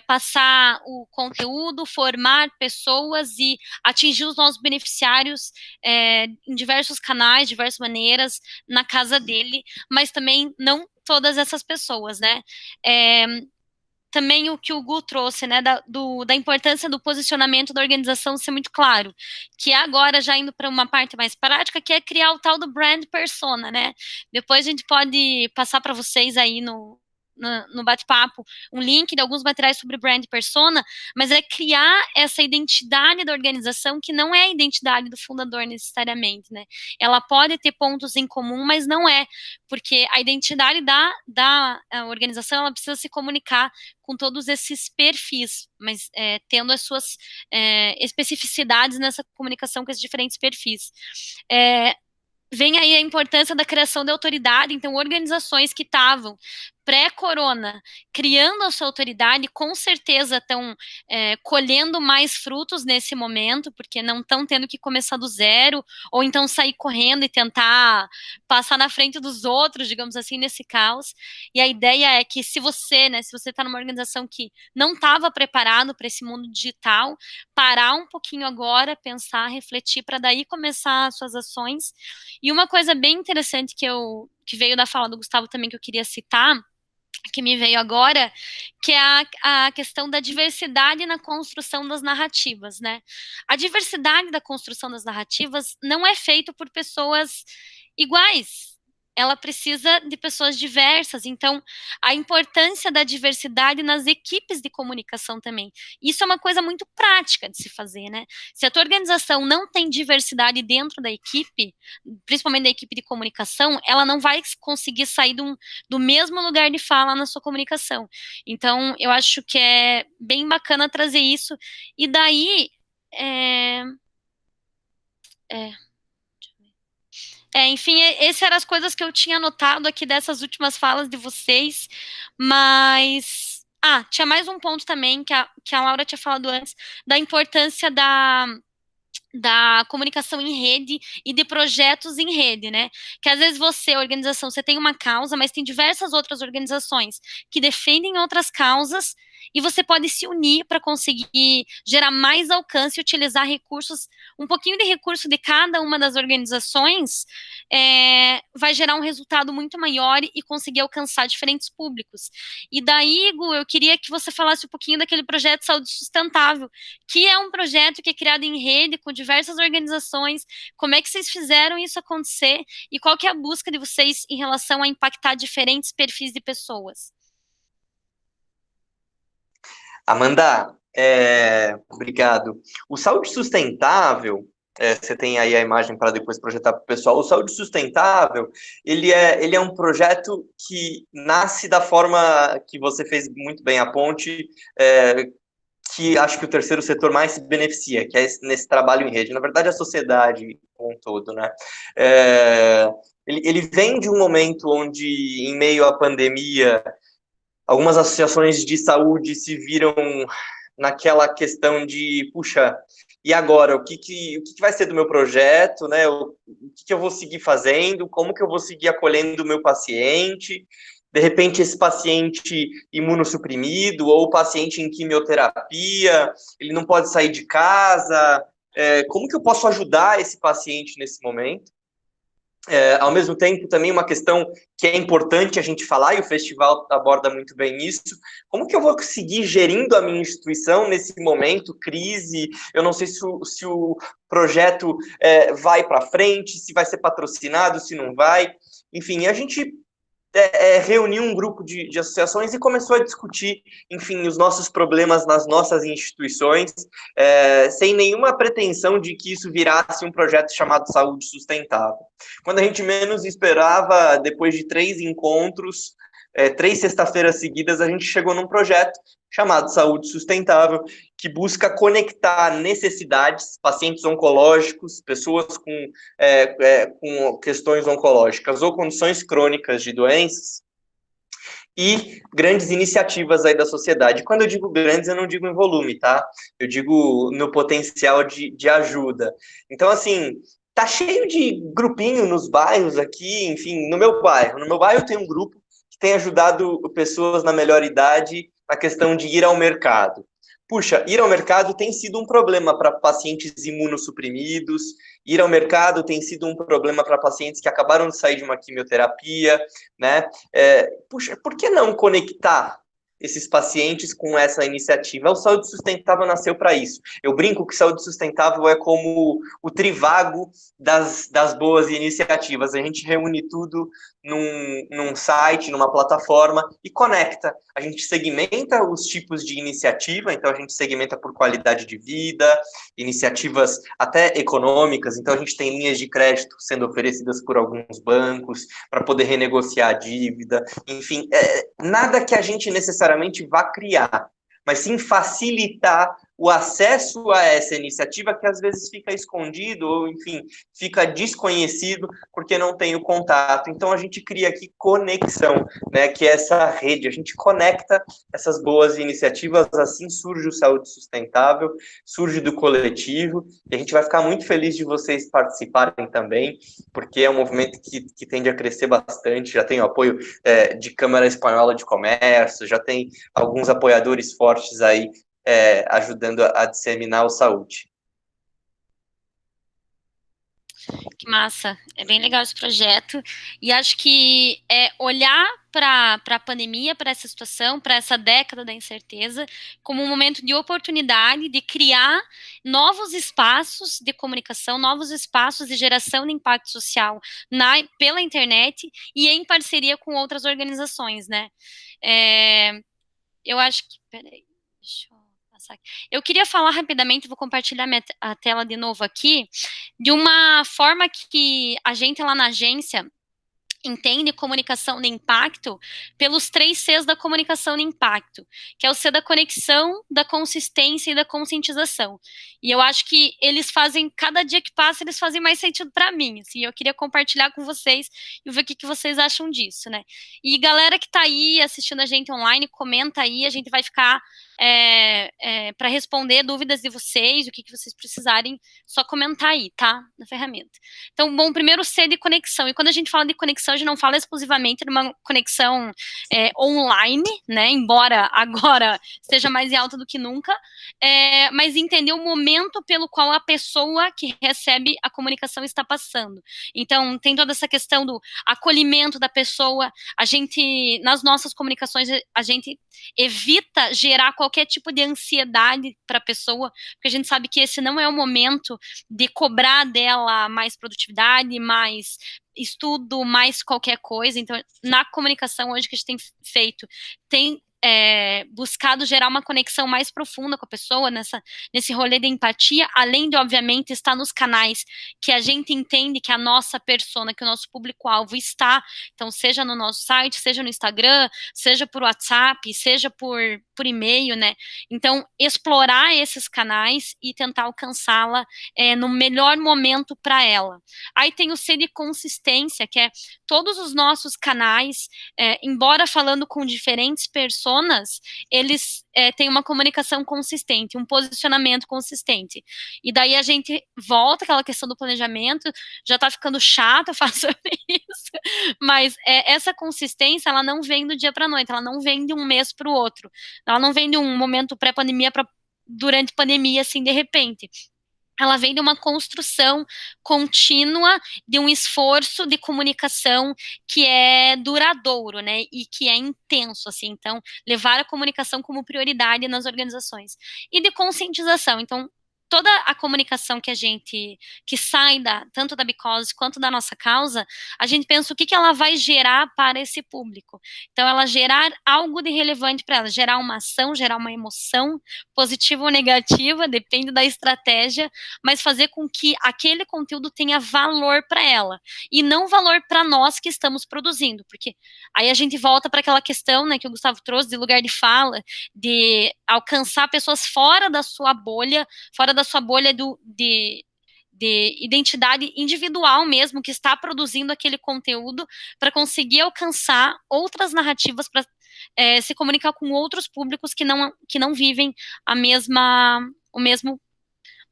passar o conteúdo, formar pessoas e atingir os nossos beneficiários em diversos canais, diversas maneiras, na casa dele, mas também não todas essas pessoas, né? Também o que o Gu trouxe, né, da importância do posicionamento da organização ser muito claro, que agora já indo para uma parte mais prática, que é criar o tal do brand persona, né? Depois a gente pode passar para vocês aí no bate-papo um link de alguns materiais sobre brand persona, mas é criar essa identidade da organização que não é a identidade do fundador necessariamente, né? Ela pode ter pontos em comum, mas não é, porque a identidade da organização, ela precisa se comunicar com todos esses perfis, mas tendo as suas especificidades nessa comunicação com esses diferentes perfis. Vem aí a importância da criação da autoridade, então organizações que estavam pré-corona, criando a sua autoridade, com certeza estão colhendo mais frutos nesse momento, porque não estão tendo que começar do zero, ou então sair correndo e tentar passar na frente dos outros, digamos assim, nesse caos. E a ideia é que se você está numa organização que não estava preparado para esse mundo digital, parar um pouquinho agora, pensar, refletir, para daí começar as suas ações. E uma coisa bem interessante que veio da fala do Gustavo também, que eu queria citar, que me veio agora, que é a questão da diversidade na construção das narrativas, né? A diversidade da construção das narrativas não é feita por pessoas iguais. Ela precisa de pessoas diversas. Então, a importância da diversidade nas equipes de comunicação também. Isso é uma coisa muito prática de se fazer, né? Se a tua organização não tem diversidade dentro da equipe, principalmente da equipe de comunicação, ela não vai conseguir sair do mesmo lugar de fala na sua comunicação. Então, eu acho que é bem bacana trazer isso. E daí, enfim, essas eram as coisas que eu tinha anotado aqui dessas últimas falas de vocês, mas... tinha mais um ponto também que a Laura tinha falado antes, da importância da comunicação em rede e de projetos em rede, né? Que às vezes você, organização, você tem uma causa, mas tem diversas outras organizações que defendem outras causas e você pode se unir para conseguir gerar mais alcance e utilizar recursos, um pouquinho de recurso de cada uma das organizações, vai gerar um resultado muito maior e conseguir alcançar diferentes públicos. E daí, Gu, eu queria que você falasse um pouquinho daquele projeto Saúde Sustentável, que é um projeto que é criado em rede com diversas organizações. Como é que vocês fizeram isso acontecer e qual que é a busca de vocês em relação a impactar diferentes perfis de pessoas? Amanda, obrigado. O Saúde Sustentável, você tem aí a imagem para depois projetar para o pessoal. O Saúde Sustentável, ele é um projeto que nasce da forma que você fez muito bem a ponte, que acho que o terceiro setor mais se beneficia, que é nesse trabalho em rede. Na verdade, a sociedade como um todo, né? Ele vem de um momento onde, em meio à pandemia, algumas associações de saúde se viram naquela questão de, puxa, e agora? O que vai ser do meu projeto, né? O que eu vou seguir fazendo? Como que eu vou seguir acolhendo o meu paciente? De repente, esse paciente imunossuprimido ou paciente em quimioterapia, ele não pode sair de casa. Como que eu posso ajudar esse paciente nesse momento? Ao mesmo tempo, também uma questão que é importante a gente falar, e o festival aborda muito bem isso, como que eu vou seguir gerindo a minha instituição nesse momento, crise? Eu não sei se o projeto vai para frente, se vai ser patrocinado, se não vai. Enfim, a gente reuniu um grupo de associações e começou a discutir, enfim, os nossos problemas nas nossas instituições, sem nenhuma pretensão de que isso virasse um projeto chamado Saúde Sustentável. Quando a gente menos esperava, depois de 3 encontros, 3 sexta-feiras seguidas, a gente chegou num projeto chamado Saúde Sustentável, que busca conectar necessidades, pacientes oncológicos, pessoas com questões oncológicas ou condições crônicas de doenças, e grandes iniciativas aí da sociedade. Quando eu digo grandes, eu não digo em volume, tá? Eu digo no potencial de ajuda. Então, assim, tá cheio de grupinho nos bairros aqui, enfim, no meu bairro. No meu bairro tem um grupo que tem ajudado pessoas na melhor idade na questão de ir ao mercado. Puxa, ir ao mercado tem sido um problema para pacientes imunossuprimidos, ir ao mercado tem sido um problema para pacientes que acabaram de sair de uma quimioterapia, né? Puxa, por que não conectar esses pacientes com essa iniciativa? O Saúde Sustentável nasceu para isso. Eu brinco que Saúde Sustentável é como o trivago das boas iniciativas. A gente reúne tudo num site, numa plataforma e conecta. A gente segmenta os tipos de iniciativa, então a gente segmenta por qualidade de vida, iniciativas até econômicas, então a gente tem linhas de crédito sendo oferecidas por alguns bancos para poder renegociar a dívida, enfim, nada que a gente necessariamente vá criar, mas sim facilitar o acesso a essa iniciativa que às vezes fica escondido ou, enfim, fica desconhecido porque não tem o contato. Então, a gente cria aqui conexão, né, que é essa rede, a gente conecta essas boas iniciativas, assim surge o Saúde Sustentável, surge do coletivo, e a gente vai ficar muito feliz de vocês participarem também, porque é um movimento que tende a crescer bastante, já tem o apoio de Câmara Espanhola de Comércio, já tem alguns apoiadores fortes aí ajudando a disseminar a saúde. Que massa, é bem legal esse projeto, e acho que olhar para a pandemia, para essa situação, para essa década da incerteza, como um momento de oportunidade de criar novos espaços de comunicação, novos espaços de geração de impacto social pela internet e em parceria com outras organizações, né? Eu acho que, peraí, deixa eu passar aqui. Eu queria falar rapidamente, vou compartilhar a tela de novo aqui, de uma forma que a gente lá na agência entende comunicação de impacto pelos 3 Cs da comunicação de impacto, que é o C da conexão, da consistência e da conscientização. E eu acho que eles fazem, cada dia que passa, eles fazem mais sentido para mim, assim, eu queria compartilhar com vocês e ver o que vocês acham disso, né? E galera que tá aí assistindo a gente online, comenta aí, a gente vai ficar para responder dúvidas de vocês, o que vocês precisarem, só comentar aí, tá? Na ferramenta. Então, bom, primeiro C de conexão, e quando a gente fala de conexão, a gente não fala exclusivamente de uma conexão online, né, embora agora esteja mais em alta do que nunca, mas entender o momento pelo qual a pessoa que recebe a comunicação está passando. Então, tem toda essa questão do acolhimento da pessoa, a gente, nas nossas comunicações, a gente evita gerar qualquer tipo de ansiedade para a pessoa, porque a gente sabe que esse não é o momento de cobrar dela mais produtividade, mais estudo, mais qualquer coisa. Então, na comunicação hoje que a gente tem feito, tem buscado gerar uma conexão mais profunda com a pessoa, nesse rolê de empatia, além de, obviamente, estar nos canais que a gente entende que a nossa persona, que o nosso público-alvo está, então, seja no nosso site, seja no Instagram, seja por WhatsApp, seja por e-mail, né? Então, explorar esses canais e tentar alcançá-la no melhor momento para ela. Aí tem o C de consistência, que é todos os nossos canais, embora falando com diferentes personas, eles têm uma comunicação consistente, um posicionamento consistente. E daí a gente volta àquela questão do planejamento, já tá ficando chato falar sobre isso, mas essa consistência, ela não vem do dia para a noite, ela não vem de um mês para o outro, ela não vem de um momento pré-pandemia para durante pandemia, assim, de repente. Ela vem de uma construção contínua, de um esforço de comunicação que é duradouro, né, e que é intenso, assim, então, levar a comunicação como prioridade nas organizações. E de conscientização, então, toda a comunicação que sai tanto da Because quanto da nossa causa, a gente pensa o que ela vai gerar para esse público. Então, ela gerar algo de relevante para ela, gerar uma ação, gerar uma emoção, positiva ou negativa, depende da estratégia, mas fazer com que aquele conteúdo tenha valor para ela, e não valor para nós que estamos produzindo, porque aí a gente volta para aquela questão, né, que o Gustavo trouxe, de lugar de fala, de alcançar pessoas fora da sua bolha de identidade individual mesmo, que está produzindo aquele conteúdo, para conseguir alcançar outras narrativas, para se comunicar com outros públicos que não vivem o mesmo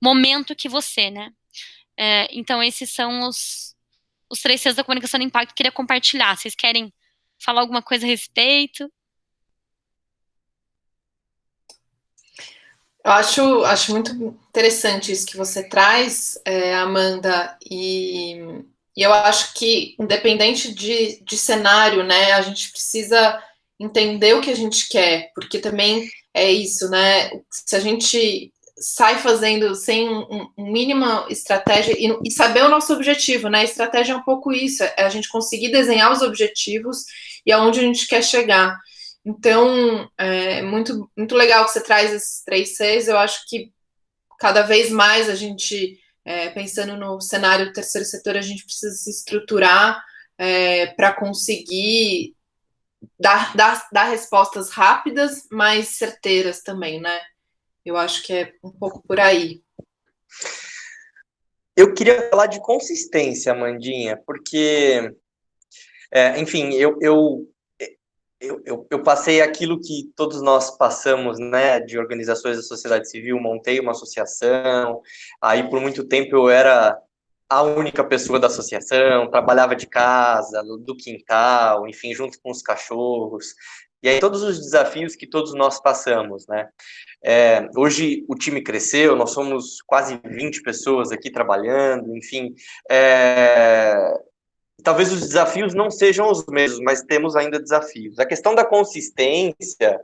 momento que você, né? Então, esses são os 3 Cs da comunicação de impacto que eu queria compartilhar. Vocês querem falar alguma coisa a respeito? Eu acho muito interessante isso que você traz, Amanda, e eu acho que, independente de cenário, né, a gente precisa entender o que a gente quer, porque também é isso, né, se a gente sai fazendo sem mínima estratégia e saber o nosso objetivo, né, a estratégia é um pouco isso, é a gente conseguir desenhar os objetivos e aonde a gente quer chegar. Então, é muito, muito legal que você traz esses 3 Cs. Eu acho que cada vez mais a gente, pensando no cenário do terceiro setor, a gente precisa se estruturar para conseguir dar respostas rápidas, mas certeiras também, né? Eu acho que é um pouco por aí. Eu queria falar de consistência, Amandinha, porque, enfim, eu passei aquilo que todos nós passamos, né, de organizações da sociedade civil, montei uma associação, aí por muito tempo eu era a única pessoa da associação, trabalhava de casa, do quintal, enfim, junto com os cachorros, e aí todos os desafios que todos nós passamos, né. Hoje o time cresceu, nós somos quase 20 pessoas aqui trabalhando, enfim, talvez os desafios não sejam os mesmos, mas temos ainda desafios. A questão da consistência,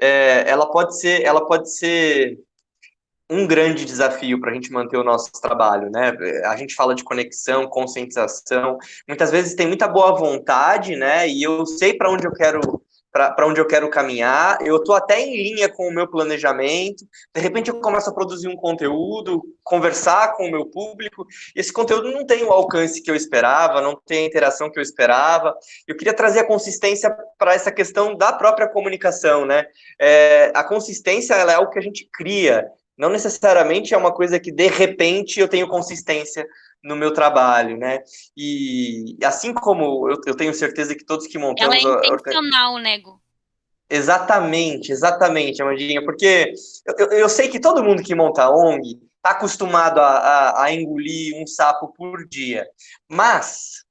ela pode ser um grande desafio para a gente manter o nosso trabalho, né? A gente fala de conexão, conscientização, muitas vezes tem muita boa vontade, né? E eu sei para onde eu quero caminhar, eu estou até em linha com o meu planejamento, de repente eu começo a produzir um conteúdo, conversar com o meu público, e esse conteúdo não tem o alcance que eu esperava, não tem a interação que eu esperava. Eu queria trazer a consistência para essa questão da própria comunicação, né? A consistência, ela é algo que a gente cria, não necessariamente é uma coisa que, de repente, eu tenho consistência no meu trabalho, né? E assim como eu tenho certeza que todos que Ela é montamos... intencional, Nego. Exatamente, Amandinha, porque eu sei que todo mundo que monta ONG está acostumado a engolir um sapo por dia, mas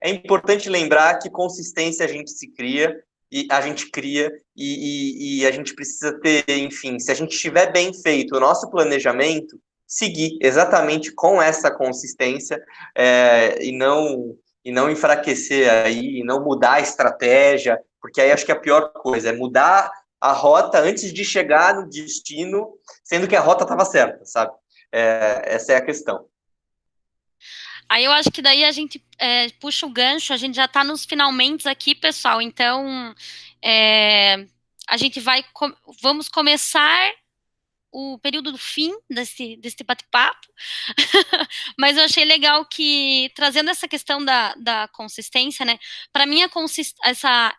é importante lembrar que consistência a gente cria e a gente precisa ter, enfim, se a gente tiver bem feito o nosso planejamento, seguir exatamente com essa consistência, e não enfraquecer aí, e não mudar a estratégia, porque aí acho que a pior coisa é mudar a rota antes de chegar no destino, sendo que a rota estava certa, sabe? Essa é a questão. Aí eu acho que daí a gente puxa o gancho, a gente já está nos finalmente aqui, pessoal, então a gente vamos começar o período do fim desse bate-papo, mas eu achei legal que, trazendo essa questão da consistência, né, para mim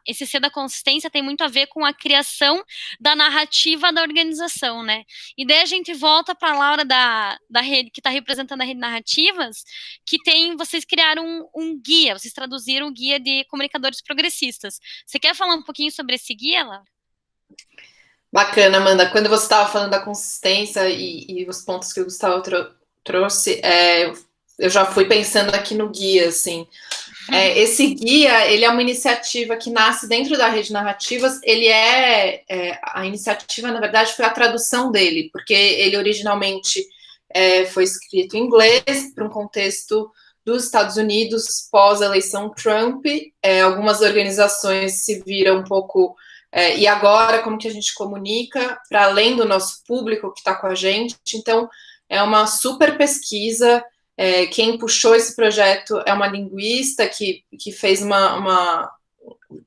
esse ser da consistência tem muito a ver com a criação da narrativa da organização, né, e daí a gente volta para a Laura da rede, que está representando a Rede Narrativas, que vocês criaram um guia, vocês traduziram o guia de comunicadores progressistas. Você quer falar um pouquinho sobre esse guia, Laura? Bacana, Amanda. Quando você estava falando da consistência e os pontos que o Gustavo trouxe, eu já fui pensando aqui no guia, assim. Esse guia, ele é uma iniciativa que nasce dentro da Rede Narrativas. A iniciativa, na verdade, foi a tradução dele, porque ele originalmente foi escrito em inglês para um contexto dos Estados Unidos pós-eleição Trump. Algumas organizações se viram um pouco... e agora, como que a gente comunica para além do nosso público que está com a gente? Então, é uma super pesquisa. Quem puxou esse projeto é uma linguista que fez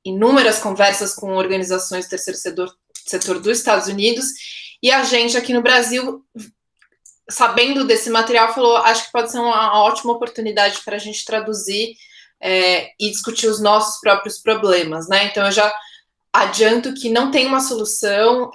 inúmeras conversas com organizações do terceiro setor dos Estados Unidos, e a gente aqui no Brasil, sabendo desse material, falou, acho que pode ser uma ótima oportunidade para a gente traduzir e discutir os nossos próprios problemas, né? Então, eu já adianto que não tem uma solução,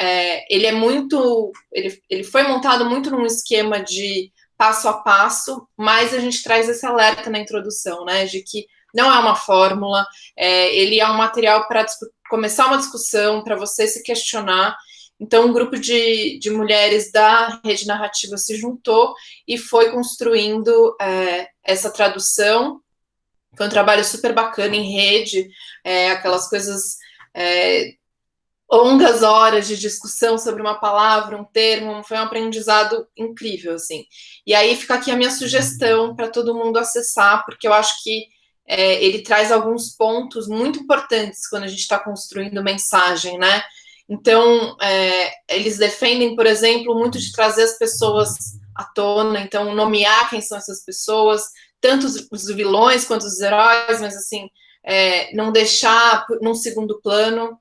ele foi montado muito num esquema de passo a passo, mas a gente traz esse alerta na introdução, né, de que não é uma fórmula, ele é um material para começar uma discussão, para você se questionar. Então, um grupo de mulheres da Rede Narrativa se juntou e foi construindo essa tradução. Foi um trabalho super bacana em rede, aquelas coisas... longas horas de discussão sobre uma palavra, um termo, foi um aprendizado incrível, assim. E aí fica aqui a minha sugestão para todo mundo acessar, porque eu acho que ele traz alguns pontos muito importantes quando a gente está construindo mensagem, né? Então, eles defendem, por exemplo, muito de trazer as pessoas à tona, então nomear quem são essas pessoas, tanto os vilões quanto os heróis, mas assim, não deixar num segundo plano.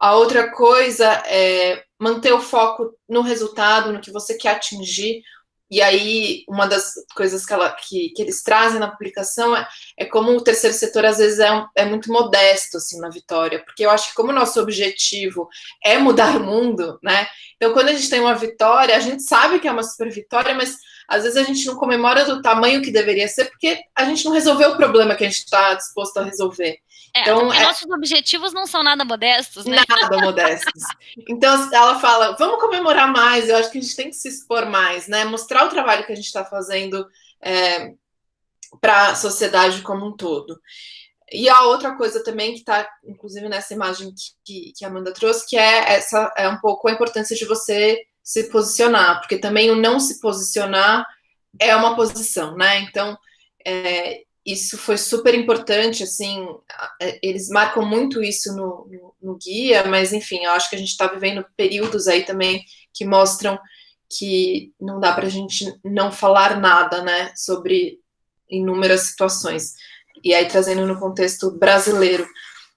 A outra coisa é manter o foco no resultado, no que você quer atingir. E aí, uma das coisas que eles trazem na publicação é como o terceiro setor, às vezes, é muito modesto, assim, na vitória, porque eu acho que como o nosso objetivo é mudar o mundo, né, então quando a gente tem uma vitória, a gente sabe que é uma super vitória, mas às vezes a gente não comemora do tamanho que deveria ser, porque a gente não resolveu o problema que a gente está disposto a resolver. Então, nossos objetivos não são nada modestos, né? Nada modestos. Então, ela fala, vamos comemorar mais, eu acho que a gente tem que se expor mais, né? Mostrar o trabalho que a gente está fazendo para a sociedade como um todo. E a outra coisa também que está, inclusive, nessa imagem que a Amanda trouxe, que é um pouco a importância de você se posicionar, porque também o não se posicionar é uma posição, né? Então, isso foi super importante, assim, eles marcam muito isso no guia, mas, enfim, eu acho que a gente está vivendo períodos aí também que mostram que não dá para a gente não falar nada, né, sobre inúmeras situações, e aí trazendo no contexto brasileiro.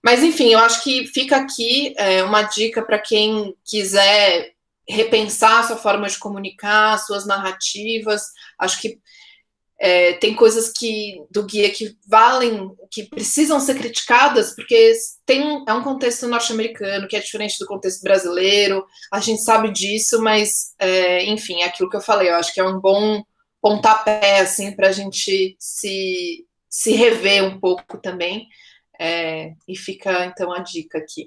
Mas, enfim, eu acho que fica aqui uma dica para quem quiser repensar a sua forma de comunicar, suas narrativas. Acho que tem coisas do guia que valem, que precisam ser criticadas, porque é um contexto norte-americano que é diferente do contexto brasileiro, a gente sabe disso, mas, enfim, é aquilo que eu falei, eu acho que é um bom pontapé, assim, para a gente se rever um pouco também, e fica, então, a dica aqui.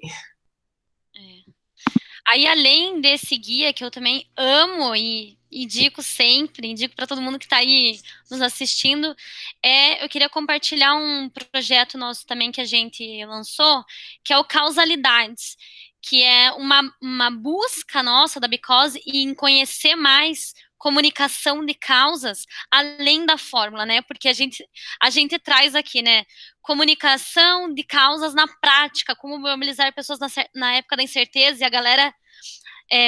Aí, além desse guia, que eu também amo e indico sempre, indico para todo mundo que está aí nos assistindo, eu queria compartilhar um projeto nosso também que a gente lançou, que é o Causalidades, que é uma busca nossa da Because em conhecer mais comunicação de causas além da fórmula, né? Porque a gente traz aqui, né? Comunicação de causas na prática, como mobilizar pessoas na época da incerteza, e a galera,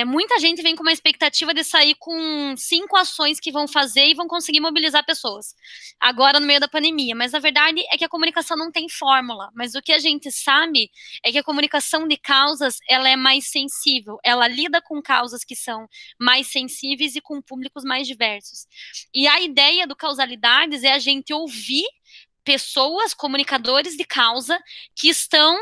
muita gente vem com uma expectativa de sair com 5 ações que vão fazer e vão conseguir mobilizar pessoas, agora no meio da pandemia, mas a verdade é que a comunicação não tem fórmula, mas o que a gente sabe é que a comunicação de causas, ela é mais sensível, ela lida com causas que são mais sensíveis e com públicos mais diversos, e a ideia do Causalidades é a gente ouvir pessoas, comunicadores de causa, que estão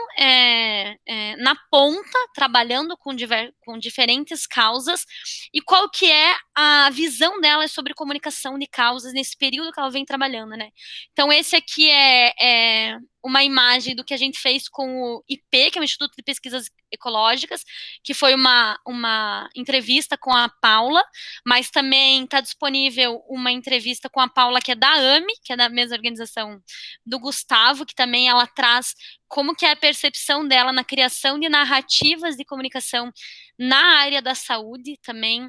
na ponta, trabalhando com diferentes causas, e qual que é a visão delas sobre comunicação de causas nesse período que ela vem trabalhando, né? Então, esse aqui é uma imagem do que a gente fez com o IP, que é o Instituto de Pesquisas Ecológicas, que foi uma entrevista com a Paula, mas também está disponível uma entrevista com a Paula, que é da AME, que é da mesma organização do Gustavo, que também ela traz como que é a percepção dela na criação de narrativas de comunicação na área da saúde também,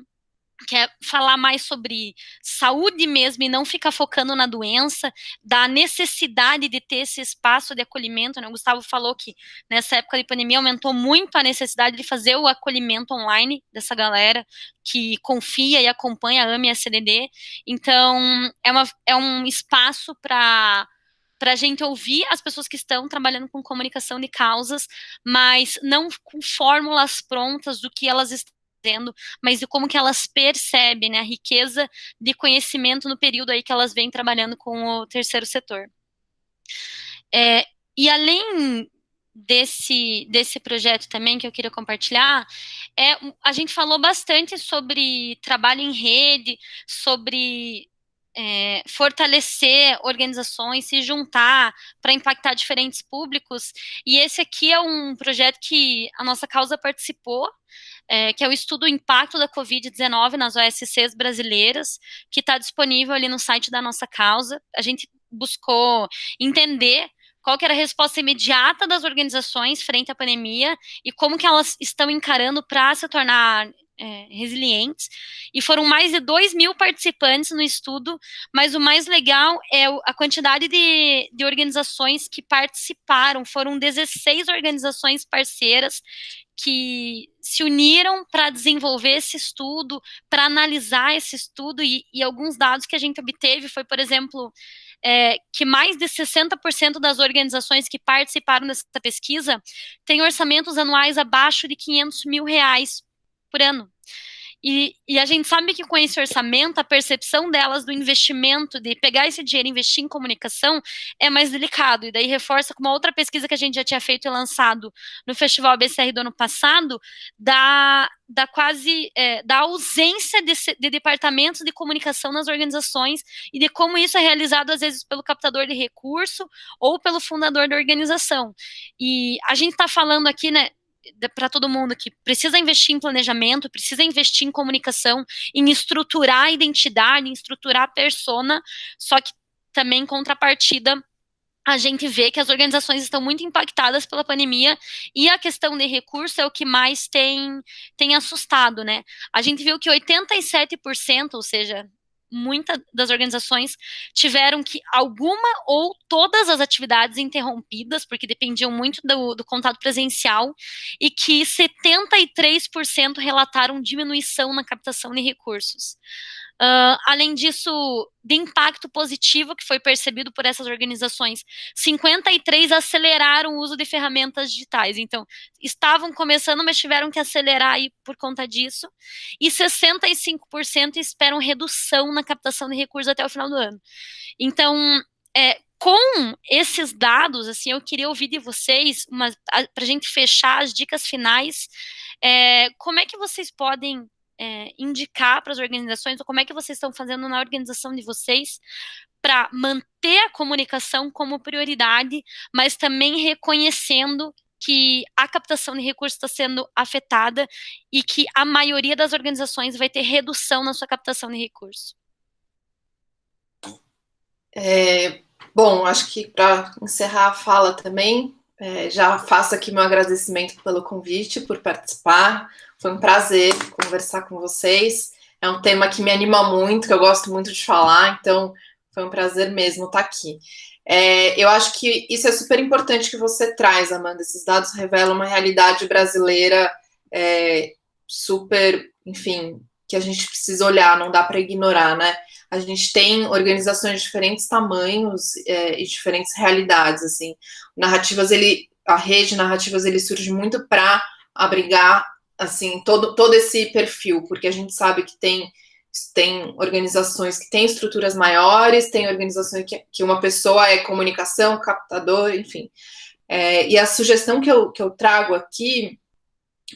quer falar mais sobre saúde mesmo e não ficar focando na doença, da necessidade de ter esse espaço de acolhimento, né? O Gustavo falou que nessa época de pandemia aumentou muito a necessidade de fazer o acolhimento online dessa galera que confia e acompanha a AME e a CDD, então é um espaço para a gente ouvir as pessoas que estão trabalhando com comunicação de causas, mas não com fórmulas prontas do que elas estão fazendo, mas de como que elas percebem, né, a riqueza de conhecimento no período aí que elas vêm trabalhando com o terceiro setor. E além desse projeto também que eu queria compartilhar, a gente falou bastante sobre trabalho em rede, sobre fortalecer organizações, se juntar para impactar diferentes públicos, e esse aqui é um projeto que a nossa causa participou, que é o estudo Impacto da Covid-19 nas OSCs brasileiras, que está disponível ali no site da nossa causa. A gente buscou entender qual que era a resposta imediata das organizações frente à pandemia e como que elas estão encarando para se tornar resilientes, e foram mais de 2.000 participantes no estudo, mas o mais legal é a quantidade de organizações que participaram. Foram 16 organizações parceiras que se uniram para desenvolver esse estudo, para analisar esse estudo, e alguns dados que a gente obteve foi, por exemplo, que mais de 60% das organizações que participaram dessa pesquisa têm orçamentos anuais abaixo de R$500 mil por ano. E a gente sabe que com esse orçamento, a percepção delas do investimento, de pegar esse dinheiro e investir em comunicação, é mais delicado. E daí reforça com uma outra pesquisa que a gente já tinha feito e lançado no Festival ABCR do ano passado, da ausência de departamentos de comunicação nas organizações e de como isso é realizado, às vezes, pelo captador de recurso ou pelo fundador da organização. E a gente está falando aqui, né, para todo mundo que precisa investir em planejamento, precisa investir em comunicação, em estruturar a identidade, em estruturar a persona, só que também, em contrapartida, a gente vê que as organizações estão muito impactadas pela pandemia e a questão de recurso é o que mais tem assustado, né? A gente viu que 87%, ou seja, muitas das organizações tiveram que alguma ou todas as atividades interrompidas, porque dependiam muito do contato presencial, e que 73% relataram diminuição na captação de recursos. Além disso, de impacto positivo que foi percebido por essas organizações, 53 aceleraram o uso de ferramentas digitais. Então, estavam começando, mas tiveram que acelerar aí por conta disso. E 65% esperam redução na captação de recursos até o final do ano. Então, com esses dados, assim, eu queria ouvir de vocês, para a gente fechar as dicas finais, como é que vocês podem indicar para as organizações, ou como é que vocês estão fazendo na organização de vocês para manter a comunicação como prioridade, mas também reconhecendo que a captação de recursos está sendo afetada e que a maioria das organizações vai ter redução na sua captação de recursos? Bom, acho que para encerrar a fala também, já faço aqui meu agradecimento pelo convite, por participar. Foi um prazer conversar com vocês. É um tema que me anima muito, que eu gosto muito de falar, então foi um prazer mesmo estar aqui. Eu acho que isso é super importante que você traz, Amanda. Esses dados revelam uma realidade brasileira super, enfim, que a gente precisa olhar, não dá para ignorar, né? A gente tem organizações de diferentes tamanhos e diferentes realidades, assim. A rede Narrativas, ele surge muito para abrigar, assim, todo esse perfil, porque a gente sabe que tem organizações que têm estruturas maiores, tem organizações que uma pessoa é comunicação, captador, enfim. E a sugestão que eu trago aqui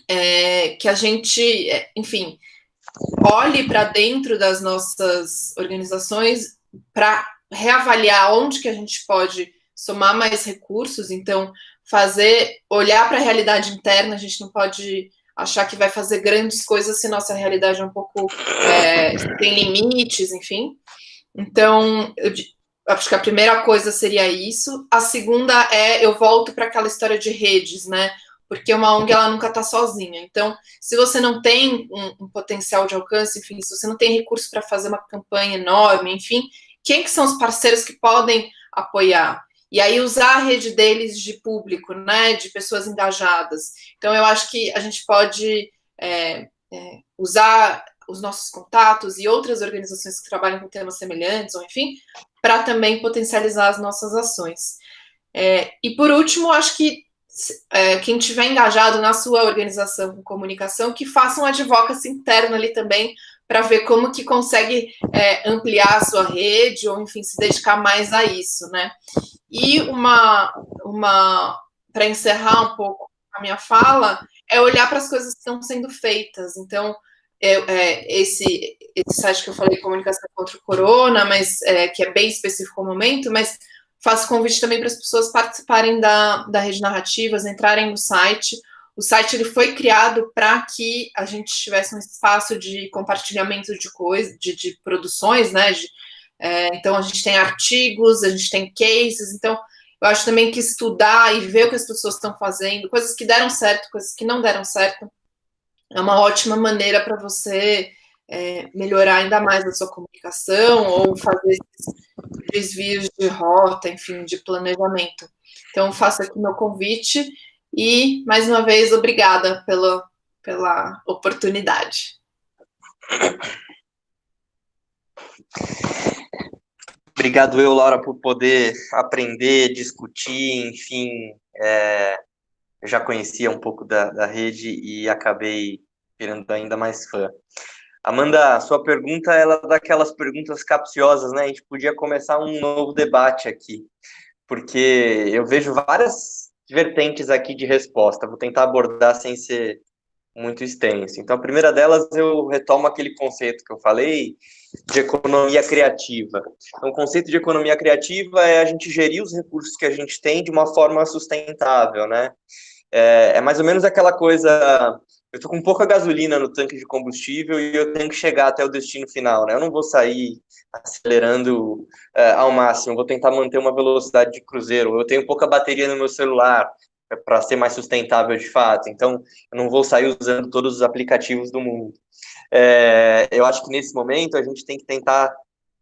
é que a gente, enfim, olhe para dentro das nossas organizações para reavaliar onde que a gente pode somar mais recursos. Então, olhar para a realidade interna. A gente não pode achar que vai fazer grandes coisas se nossa realidade é um pouco tem limites, enfim. Então, eu acho que a primeira coisa seria isso. A segunda eu volto para aquela história de redes, né? Porque uma ONG, ela nunca está sozinha. Então, se você não tem um potencial de alcance, enfim, se você não tem recurso para fazer uma campanha enorme, enfim, quem que são os parceiros que podem apoiar? E aí usar a rede deles de público, né, de pessoas engajadas. Então, eu acho que a gente pode usar os nossos contatos e outras organizações que trabalham com temas semelhantes, ou enfim, para também potencializar as nossas ações. E, por último, acho que quem estiver engajado na sua organização com comunicação, que faça um advocacy interno ali também, para ver como que consegue ampliar a sua rede, ou enfim, se dedicar mais a isso, né? E para encerrar um pouco a minha fala, olhar para as coisas que estão sendo feitas. Então, esse site que eu falei, Comunicação contra o Corona, mas que é bem específico ao momento, mas faço convite também para as pessoas participarem da Rede Narrativas, entrarem no site. O site ele foi criado para que a gente tivesse um espaço de compartilhamento de coisas, de produções, né? Então, a gente tem artigos, a gente tem cases. Então, eu acho também que estudar e ver o que as pessoas estão fazendo, coisas que deram certo, coisas que não deram certo, é uma ótima maneira para você melhorar ainda mais a sua comunicação ou fazer esses desvios de rota, enfim, de planejamento. Então, faço aqui meu convite e, mais uma vez, obrigada pela oportunidade. Obrigado, Laura, por poder aprender, discutir, enfim, eu já conhecia um pouco da rede e acabei virando ainda mais fã. Amanda, a sua pergunta, ela é daquelas perguntas capciosas, né? A gente podia começar um novo debate aqui, porque eu vejo várias vertentes aqui de resposta. Vou tentar abordar sem ser muito extenso. Então, a primeira delas, eu retomo aquele conceito que eu falei de economia criativa. Então, o conceito de economia criativa é a gente gerir os recursos que a gente tem de uma forma sustentável, né? É mais ou menos aquela coisa, eu estou com pouca gasolina no tanque de combustível e eu tenho que chegar até o destino final, né? Eu não vou sair acelerando ao máximo, eu vou tentar manter uma velocidade de cruzeiro. Eu tenho pouca bateria no meu celular para ser mais sustentável de fato, então eu não vou sair usando todos os aplicativos do mundo. Eu acho que nesse momento a gente tem que tentar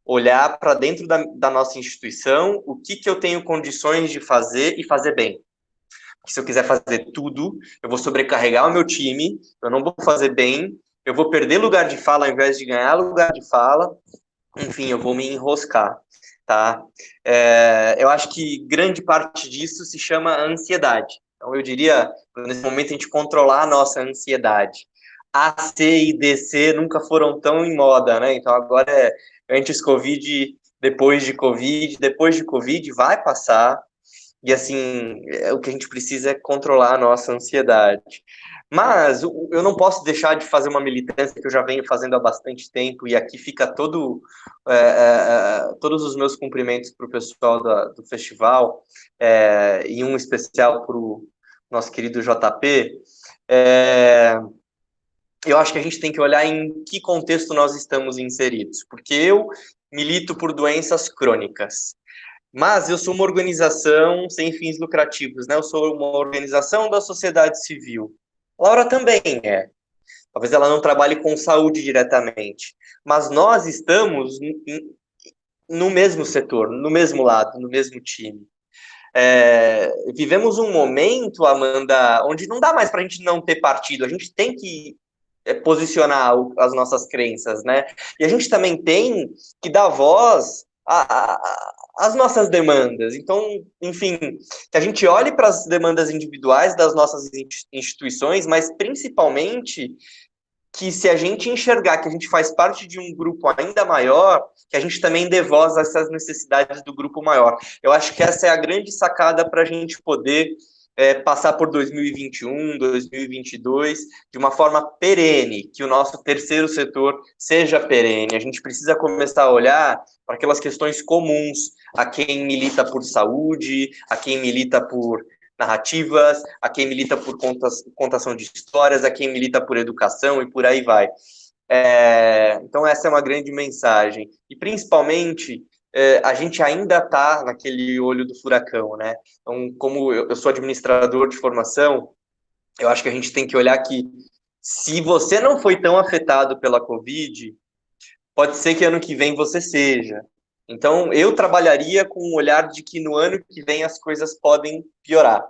olhar para dentro da nossa instituição o que eu tenho condições de fazer e fazer bem. Que se eu quiser fazer tudo, eu vou sobrecarregar o meu time, eu não vou fazer bem, eu vou perder lugar de fala ao invés de ganhar lugar de fala, enfim, eu vou me enroscar, tá? Eu acho que grande parte disso se chama ansiedade. Então, eu diria, nesse momento, a gente controlar a nossa ansiedade. A, C e DC nunca foram tão em moda, né? Então, agora é antes Covid, depois de Covid, vai passar, e assim, o que a gente precisa é controlar a nossa ansiedade. Mas eu não posso deixar de fazer uma militância que eu já venho fazendo há bastante tempo, e aqui fica todos os meus cumprimentos para o pessoal do festival, e um especial para o nosso querido JP. Eu acho que a gente tem que olhar em que contexto nós estamos inseridos, porque eu milito por doenças crônicas. Mas eu sou uma organização sem fins lucrativos, né? Eu sou uma organização da sociedade civil. Laura também é. Talvez ela não trabalhe com saúde diretamente, mas nós estamos no mesmo setor, no mesmo lado, no mesmo time. Vivemos um momento, Amanda, onde não dá mais para a gente não ter partido. A gente tem que posicionar as nossas crenças, né? E a gente também tem que dar voz às nossas demandas. Então, enfim, que a gente olhe para as demandas individuais das nossas instituições, mas principalmente que se a gente enxergar que a gente faz parte de um grupo ainda maior, que a gente também dê voz a essas necessidades do grupo maior. Eu acho que essa é a grande sacada para a gente poder passar por 2021, 2022, de uma forma perene, que o nosso terceiro setor seja perene. A gente precisa começar a olhar para aquelas questões comuns, a quem milita por saúde, a quem milita por narrativas, a quem milita por contação de histórias, a quem milita por educação e por aí vai. Então essa é uma grande mensagem. E principalmente, a gente ainda está naquele olho do furacão, né? Então, como eu sou administrador de formação, eu acho que a gente tem que olhar que se você não foi tão afetado pela Covid, pode ser que ano que vem você seja. Então, eu trabalharia com o olhar de que no ano que vem as coisas podem piorar.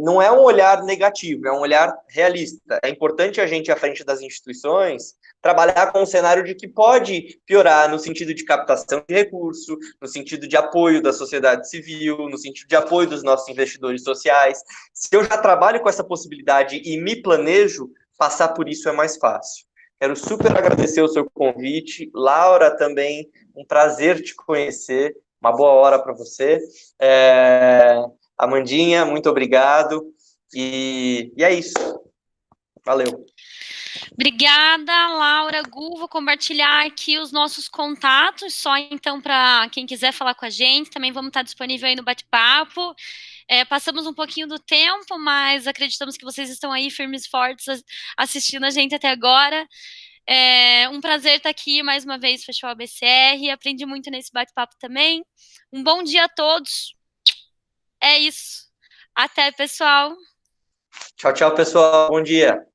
Não é um olhar negativo, é um olhar realista. É importante a gente, à frente das instituições, trabalhar com um cenário de que pode piorar no sentido de captação de recurso, no sentido de apoio da sociedade civil, no sentido de apoio dos nossos investidores sociais. Se eu já trabalho com essa possibilidade e me planejo, passar por isso é mais fácil. Quero super agradecer o seu convite. Laura, também, um prazer te conhecer. Uma boa hora para você. Amandinha, muito obrigado. E é isso. Valeu. Obrigada, Laura, Gu. Vou compartilhar aqui os nossos contatos, só então para quem quiser falar com a gente. Também vamos estar disponível aí no bate-papo. Passamos um pouquinho do tempo, mas acreditamos que vocês estão aí firmes e fortes assistindo a gente até agora. Um prazer estar aqui mais uma vez, Festival BCR. Aprendi muito nesse bate-papo também. Um bom dia a todos. É isso. Até, pessoal. Tchau, tchau, pessoal. Bom dia.